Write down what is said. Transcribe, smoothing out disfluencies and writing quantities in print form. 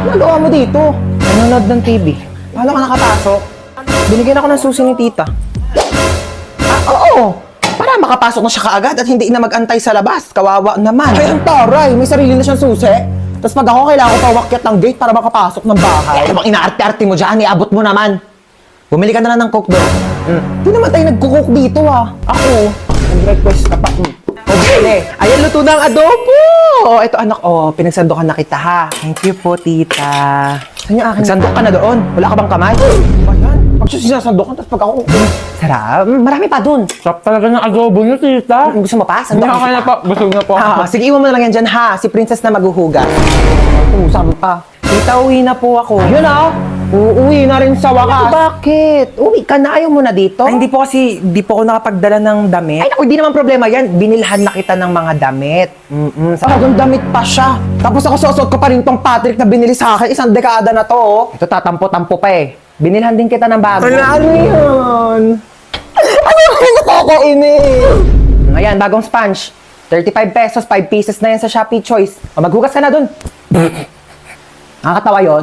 Nagawa mo dito? Nanonood ng TV. Paano ka nakapasok? Binigyan ako ng susi ni tita. Oo. Para makapasok na siya kaagad at hindi na mag-antay sa labas. Kawawa naman. Ay, ang taray. May sarili na siyang susi. Tapos pag ako, kailangan ko pa umakyat ng gate para makapasok ng bahay. Ano bang inaarte-arte mo dyan? Iabot mo naman. Bumili ka na lang ng coke doon. Hindi naman tayo nagkukook dito Ako, nag-request ka pa. Okay, ayan, luto na ang adobo! Ito anak, pinagsandokan na kita ha. Thank you po, tita. Saan yung akin? Sandok ka na doon. Wala ka bang kamay? Ayan, pag siya sinasandokan, tapos pag ako... Sarap. Marami pa doon. Sarap talaga ng adobo niyo, tita. Gusto mo pa? Sandok Hindi na po. Busog na po. Sige, iwan mo na lang yan dyan ha. Si Princess na maghuhugas. Usam pa. Tita, uwi na po ako. Yun uuwi na rin sa wakas. Bakit? Uwi ka na, ayaw mo na dito? Ay, hindi po ako nakapagdala ng damit. Ay, naku, hindi naman problema yan. Binilhan na kita ng mga damit. Talagang damit pa siya. Tapos ako suot ko pa rin tong Patrick na binili sa akin. 1 dekada na to. Ito tatampo-tampo pa eh. Binilhan din kita ng bago. Ano yun? Ano yung nakakainis? Ayan, bagong sponge. 35 pesos, 5 pieces na yan sa Shopee Choice. Maghugas ka na dun. Nakakatawa yun?